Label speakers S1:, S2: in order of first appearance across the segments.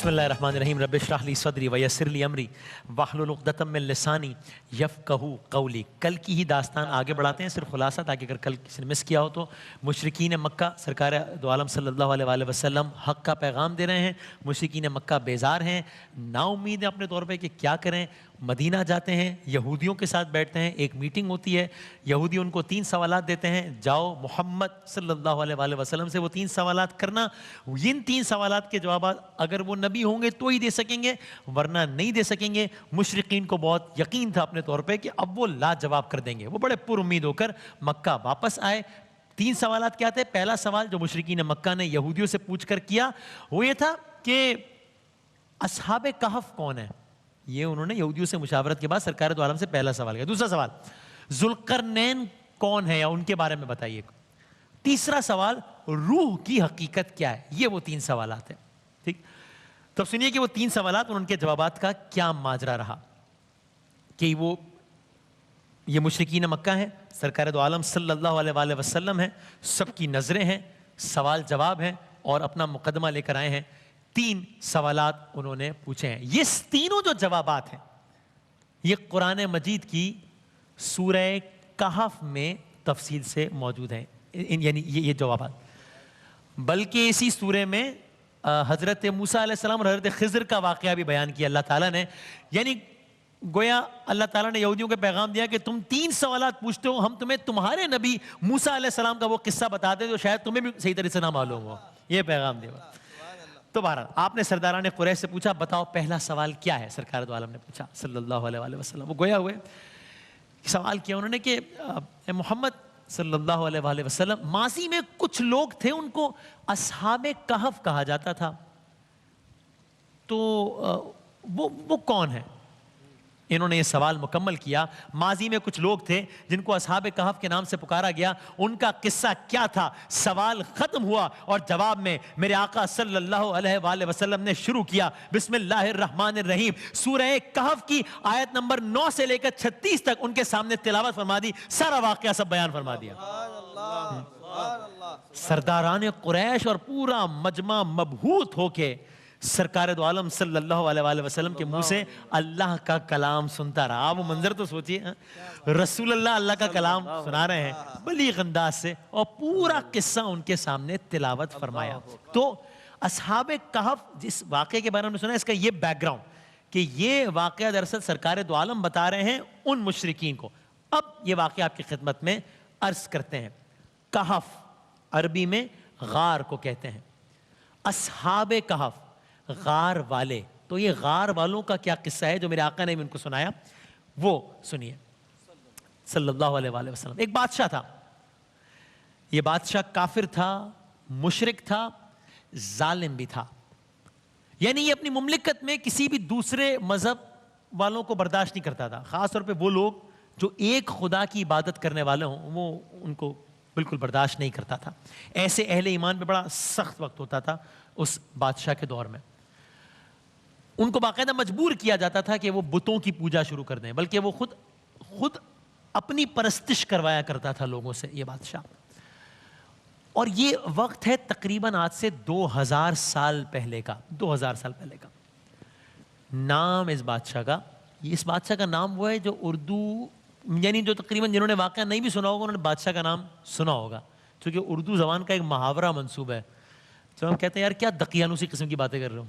S1: बिस्मिल्लाहिर्रहमानिर्रहीम रब्बि इश्रह ली सदरी वयस्सिर ली अमरी वहलुल उक़दतम मिन लिसानी यफ़क़हू क़ौली। कल की ही दास्तान आगे बढ़ाते हैं, सिर्फ खुलासा, ताकि अगर कल किसी ने मिस किया हो तो। मुशरिकीन मक्का सरकार दो आलम सल्लल्लाहु अलैहि वसल्लम हक़ का पैगाम दे रहे हैं। मुशरिकीन मक्का बेजार हैं, नाउम्मीद हैं अपने तौर पे कि क्या करें। मदीना जाते हैं, यहूदियों के साथ बैठते हैं, एक मीटिंग होती है। यहूदी उनको 3 सवालात देते हैं, जाओ मोहम्मद सल्लल्लाहु अलैहि वसल्लम से वो 3 सवालात करना। इन 3 सवालात के जवाब अगर वो नबी होंगे तो ही दे सकेंगे, वरना नहीं दे सकेंगे। मुशरिकीन को बहुत यकीन था अपने तौर पे कि अब वो लाजवाब कर देंगे। वो बड़े पुरुम्मीद होकर मक्का वापस आए। 3 सवालात क्या थे? पहला सवाल जो मुशरिकीन मक्का ने यहूदियों से पूछ कर किया वो ये था कि अस्हाबे कहफ कौन है। ये उन्होंने यहूदियों से मुशावरत के बाद सरकार दो आलम से पहला सवाल किया। दूसरा सवाल, जुल्करनैन कौन है या उनके बारे में बताइए। तीसरा सवाल, रूह की हकीकत क्या है। ये वो 3 सवालात हैं। ठीक, तो सुनिए कि वो 3 सवालात और उनके जवाबात का क्या माजरा रहा। कि वो ये मुशरिकीन मक्का है, सरकार दो आलम सल्लल्लाहु अलैहि वसल्लम है, सबकी नजरें हैं, सवाल जवाब हैं और अपना मुकदमा लेकर आए हैं। 3 सवालात उन्होंने पूछे हैं। ये तीनों जो जवाबात हैं ये कुरान मजीद की सूरह कहफ में तफसील से मौजूद हैं। यानी ये जवाबात, बल्कि इसी सूरह में हजरत मूसा अलैहिस्सलाम और हजरत खिज़र का वाक़या भी बयान किया अल्लाह ताला ने। यानी गोया अल्लाह ताला ने यहूदियों को पैगाम दिया कि तुम 3 सवालात पूछते हो, हम तुम्हें तुम्हारे नबी मूसा अलैहिस्सलाम का वो किस्सा बताते हैं जो शायद तुम्हें भी सही तरह से ना मालूम हो। ये पैगाम दिया। तो बहरहाल आपने सरदारान कुरैश से पूछा, बताओ पहला सवाल क्या है। सरकार दो आलम ने पूछा सल्लल्लाहु अलैहि वसल्लम, वो गोया हुए सवाल किया उन्होंने कि मोहम्मद सल्लल्लाहु अलैहि वसल्लम, माजी में कुछ लोग थे उनको अस्हाबे कहफ कहा जाता था, तो वो कौन है। इन्होंने ये सवाल मुकम्मल किया। माजी में कुछ लोग थे जिनको अस्हाबे कहफ के नाम से पुकारा गया, उनका किस्सा क्या था। सवाल खत्म हुआ और जवाब में मेरे आका सल्लल्लाहु अलैहि वसल्लम ने शुरू किया बिस्मिल्लाहिर्रहमानिर्रहीम। सूरह कहफ की आयत नंबर 9 से लेकर 36 तक उनके सामने तिलावत फरमा दी, सारा वाकया सब बयान फरमा दिया। सरदारान कुरैश और पूरा मजमा मबहूत होके सरकार दो आलम सल्लल्लाहु अलैहि वसल्लम के मुंह से अल्लाह का कलाम सुनता रहा। आप वो मंजर तो सोचिए, रसूल अल्लाह अल्लाह का कलाम सुना रहे हैं बलीग अंदाज से, और पूरा किस्सा उनके सामने तिलावत फरमाया। तो अस्हाबे कहफ जिस वाक़े के बारे में सुना, इसका ये बैकग्राउंड कि ये वाक़या दरअसल सरकार दो आलम बता रहे हैं उन मुशरिकीन को। अब ये वाक़या आपकी खिदमत में अर्ज करते हैं। कहफ अरबी में गार को कहते हैं, अस्हाबे कहफ गार वाले। तो ये गार वालों का क्या किस्सा है जो मेरे आका ने भी उनको सुनाया, वो सुनिए। सल्लल्लाहु अलैहि वसल्लम, एक बादशाह था। ये बादशाह काफिर था, मुशरिक था, जालिम भी था। यानी ये अपनी मुमलिकत में किसी भी दूसरे मजहब वालों को बर्दाश्त नहीं करता था। खास तौर पे वो लोग जो एक खुदा की इबादत करने वाले हों, वो उनको बिल्कुल बर्दाश्त नहीं करता था। ऐसे अहले ईमान पे बड़ा सख्त वक्त होता था उस बादशाह के दौर में। उनको बाकायदा मजबूर किया जाता था कि वो बुतों की पूजा शुरू कर दें, बल्कि वो खुद अपनी परस्तिश करवाया करता था लोगों से, ये बादशाह। और ये वक्त है तकरीबन आज से 2000 साल पहले का। 2000 साल पहले का नाम इस बादशाह का, इस बादशाह का नाम वो है जो उर्दू, यानी जो तकरीबन जिन्होंने वाक़या नहीं भी सुना होगा उन्होंने बादशाह का नाम सुना होगा, क्योंकि उर्दू ज़बान का एक मुहावरा मंसूब है। तो हम कहते हैं यार क्या दकियानूसी किस्म की बातें कर रहे हो।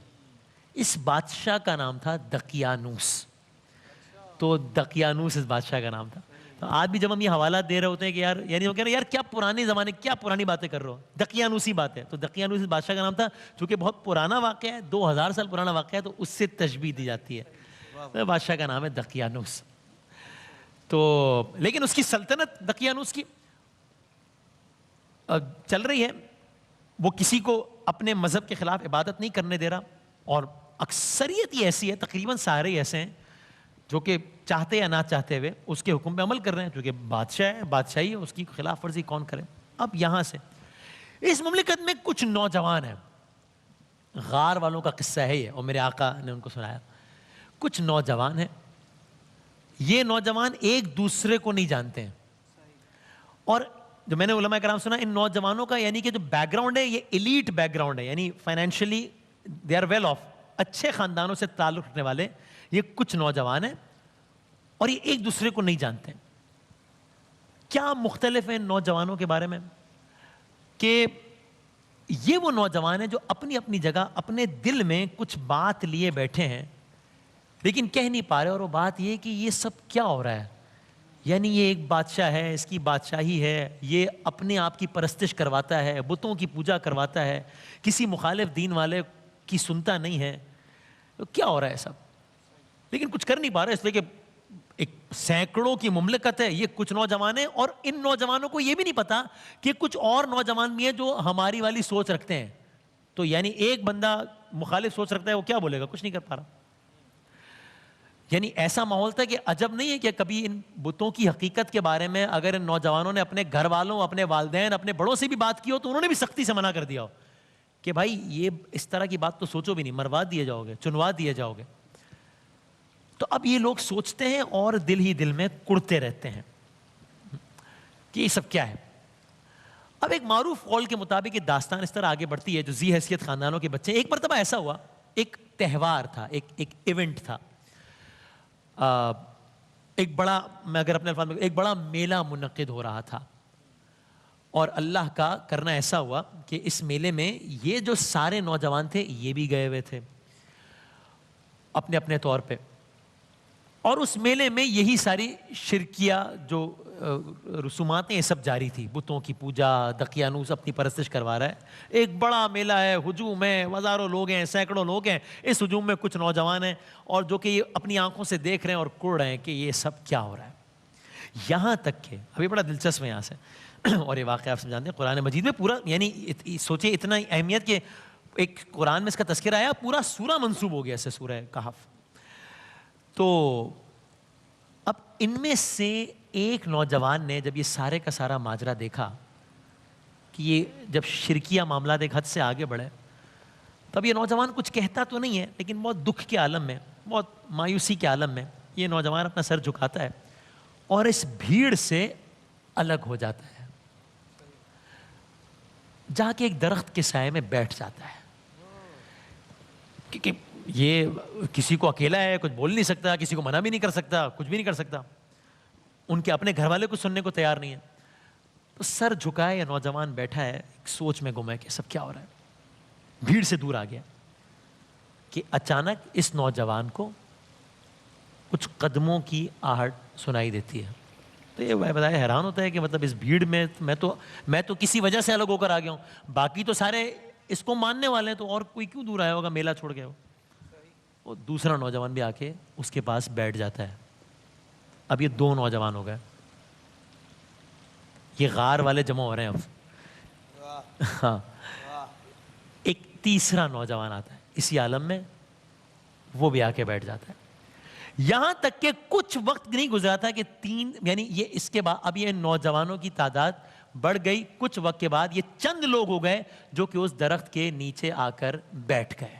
S1: इस बादशाह का नाम था दकियानूस। तो दकियानूस इस बादशाह का नाम था। तो आज भी जब हम ये हवाला दे रहे होते हैं कि यार, यानी वो कह रहे हैं यार क्या पुराने ज़माने, क्या पुरानी बातें कर रहे हो, दकियानूसी बात है। तो दकियानूस इस बादशाह का नाम था, चूँकि बहुत पुराना वाक़या है, 2000 साल पुराना वाक़या है, तो उससे तशबीह दी जाती है। तो बादशाह का नाम है दकियानूस। तो लेकिन उसकी सल्तनत दकियानूस की चल रही है, वो किसी को अपने मजहब के खिलाफ इबादत नहीं करने दे रहा। और अक्सरियत ही ऐसी है, तकरीबन सारे ही ऐसे हैं जो कि चाहते या ना चाहते हुए उसके हुक्म पे अमल कर रहे हैं, क्योंकि बादशाह है, बादशाही है, उसकी खिलाफ वर्जी कौन करे। अब यहाँ से इस मुमलिकत में कुछ नौजवान हैं, गार वालों का किस्सा है ये, और मेरे आका ने उनको सुनाया। कुछ नौजवान हैं, یہ نوجوان ایک دوسرے کو نہیں جانتے ہیں. اور جو میں نے علماء کرام سنا ان نوجوانوں کا یعنی کہ جو بیک گراؤنڈ ہے یہ ایلیٹ بیک گراؤنڈ ہے, یعنی financially they are well off, اچھے خاندانوں سے تعلق رکھنے والے یہ کچھ نوجوان ہیں اور یہ ایک دوسرے کو نہیں جانتے. کیا مختلف ہے ان نوجوانوں کے بارے میں کہ یہ وہ نوجوان ہیں جو اپنی اپنی جگہ اپنے دل میں کچھ بات لیے بیٹھے ہیں لیکن کہہ نہیں پا رہے, اور وہ بات یہ کہ یہ سب کیا ہو رہا ہے. یعنی یہ ایک بادشاہ ہے, اس کی بادشاہی ہے, یہ اپنے آپ کی پرستش کرواتا ہے, بتوں کی پوجا کرواتا ہے, کسی مخالف دین والے کی سنتا نہیں ہے. تو کیا ہو رہا ہے سب, لیکن کچھ کر نہیں پا رہے اس لیے کہ ایک سینکڑوں کی مملکت ہے, یہ کچھ نوجوان ہیں اور ان نوجوانوں کو یہ بھی نہیں پتا کہ کچھ اور نوجوان بھی ہیں جو ہماری والی سوچ رکھتے ہیں. تو یعنی ایک بندہ مخالف سوچ رکھتا ہے وہ کیا بولے گا, کچھ نہیں کر پا رہا. یعنی ایسا ماحول تھا کہ عجب نہیں ہے کہ کبھی ان بتوں کی حقیقت کے بارے میں اگر ان نوجوانوں نے اپنے گھر والوں, اپنے والدین, اپنے بڑوں سے بھی بات کی ہو تو انہوں نے بھی سختی سے منع کر دیا ہو کہ بھائی یہ اس طرح کی بات تو سوچو بھی نہیں, مروا دیے جاؤ گے, چنوا دیے جاؤ گے. تو اب یہ لوگ سوچتے ہیں اور دل ہی دل میں کڑتے رہتے ہیں کہ یہ سب کیا ہے. اب ایک معروف قول کے مطابق یہ داستان اس طرح آگے بڑھتی ہے جو ذی حیثیت خاندانوں کے بچے. ایک مرتبہ ایسا ہوا, ایک تہوار تھا, ایک ایونٹ تھا, ایک بڑا, میں اگر اپنے الفاظ میں, ایک بڑا میلہ منعقد ہو رہا تھا. اور اللہ کا کرنا ایسا ہوا کہ اس میلے میں یہ جو سارے نوجوان تھے یہ بھی گئے ہوئے تھے اپنے اپنے طور پہ. اور اس میلے میں یہی ساری شرکیہ جو رسومات ہیں یہ سب جاری تھی. بتوں کی پوجا, دقیانوس اپنی پرستش کروا رہا ہے. ایک بڑا میلہ ہے, ہجوم ہے, ہزاروں لوگ ہیں, سینکڑوں لوگ ہیں. اس ہجوم میں کچھ نوجوان ہیں اور جو کہ یہ اپنی آنکھوں سے دیکھ رہے ہیں اور کڑ رہے ہیں کہ یہ سب کیا ہو رہا ہے. یہاں تک کہ ابھی بڑا دلچسپ ہے یہاں سے اور یہ واقعہ آپ سب جانتے ہیں قرآن مجید میں پورا, یعنی سوچے اتنا اہمیت کہ ایک قرآن میں اس کا تذکرہ آیا, پورا سورہ منسوب ہو گیا اسے, سورہ کہف. تو اب ان میں سے ایک نوجوان نے جب یہ سارے کا سارا ماجرا دیکھا کہ یہ جب شرکیہ معاملات ایک حد سے آگے بڑھے, تب یہ نوجوان کچھ کہتا تو نہیں ہے لیکن بہت دکھ کے عالم میں, بہت مایوسی کے عالم میں یہ نوجوان اپنا سر جھکاتا ہے اور اس بھیڑ سے الگ ہو جاتا ہے, جا کے ایک درخت کے سائے میں بیٹھ جاتا ہے. کیونکہ یہ کسی کو اکیلا ہے, کچھ بول نہیں سکتا, کسی کو منع بھی نہیں کر سکتا, کچھ بھی نہیں کر سکتا. ان کے اپنے گھر والے کو سننے کو تیار نہیں ہے. تو سر جھکائے یہ نوجوان بیٹھا ہے, ایک سوچ میں گم ہے کہ سب کیا ہو رہا ہے. بھیڑ سے دور آ گیا کہ اچانک اس نوجوان کو کچھ قدموں کی آہٹ سنائی دیتی ہے. تو یہ بتایا حیران ہوتا ہے کہ مطلب اس بھیڑ میں میں تو کسی وجہ سے الگ ہو کر آ گیا ہوں, باقی تو سارے اس کو ماننے والے ہیں, تو اور کوئی کیوں دور آیا ہوگا میلہ چھوڑ گیا ہو. وہ دوسرا نوجوان بھی آ کے اس کے پاس بیٹھ جاتا ہے. اب یہ دو نوجوان ہو گئے, یہ غار والے جمع ہو رہے ہیں اب. ہاں, ایک تیسرا نوجوان آتا ہے اسی عالم میں, وہ بھی آ کے بیٹھ جاتا ہے. یہاں تک کہ کچھ وقت نہیں گزرا تھا کہ یعنی یہ اس کے بعد اب یہ نوجوانوں کی تعداد بڑھ گئی. کچھ وقت کے بعد یہ چند لوگ ہو گئے جو کہ اس درخت کے نیچے آ کر بیٹھ گئے.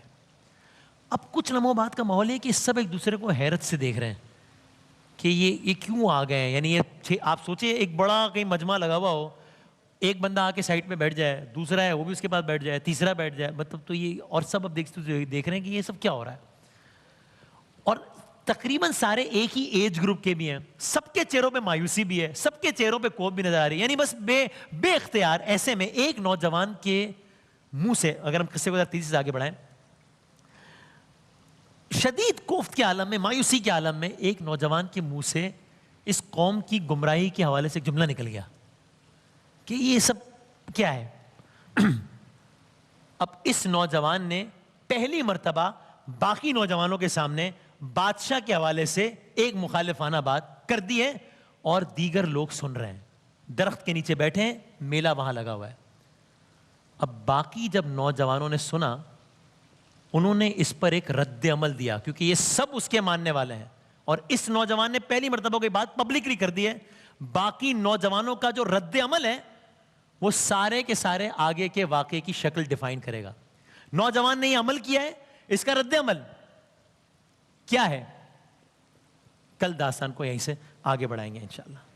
S1: اب کچھ لمحوں بعد کا ماحول ہے کہ سب ایک دوسرے کو حیرت سے دیکھ رہے ہیں کہ یہ کیوں آ گئے ہیں. یعنی یہ آپ سوچیں ایک بڑا کہیں مجمع لگا ہوا ہو, ایک بندہ آ کے سائڈ پہ بیٹھ جائے, دوسرا ہے وہ بھی اس کے پاس بیٹھ جائے, تیسرا بیٹھ جائے, مطلب تو یہ, اور سب اب دیکھ رہے ہیں کہ یہ سب کیا ہو رہا ہے. اور تقریباً سارے ایک ہی ایج گروپ کے بھی ہیں, سب کے چہروں پہ مایوسی بھی ہے, سب کے چہروں پہ کوپ بھی نظر آ رہی ہے. یعنی بس بے اختیار ایسے میں ایک نوجوان کے منہ سے, اگر ہم قصے کو تیزی سے آگے بڑھائیں, شدید کوفت کے عالم میں, مایوسی کے عالم میں, ایک نوجوان کے منہ سے اس قوم کی گمراہی کے حوالے سے ایک جملہ نکل گیا کہ یہ سب کیا ہے. اب اس نوجوان نے پہلی مرتبہ باقی نوجوانوں کے سامنے بادشاہ کے حوالے سے ایک مخالفانہ بات کر دی ہے اور دیگر لوگ سن رہے ہیں. درخت کے نیچے بیٹھے ہیں, میلہ وہاں لگا ہوا ہے. اب باقی جب نوجوانوں نے سنا, انہوں نے اس پر ایک رد عمل دیا کیونکہ یہ سب اس کے ماننے والے ہیں, اور اس نوجوان نے پہلی مرتبہ کوئی بات پبلکلی کر دی ہے. باقی نوجوانوں کا جو رد عمل ہے وہ سارے کے سارے آگے کے واقعے کی شکل ڈیفائن کرے گا. نوجوان نے یہ عمل کیا ہے, اس کا رد عمل کیا ہے, کل داستان کو یہیں سے آگے بڑھائیں گے انشاءاللہ.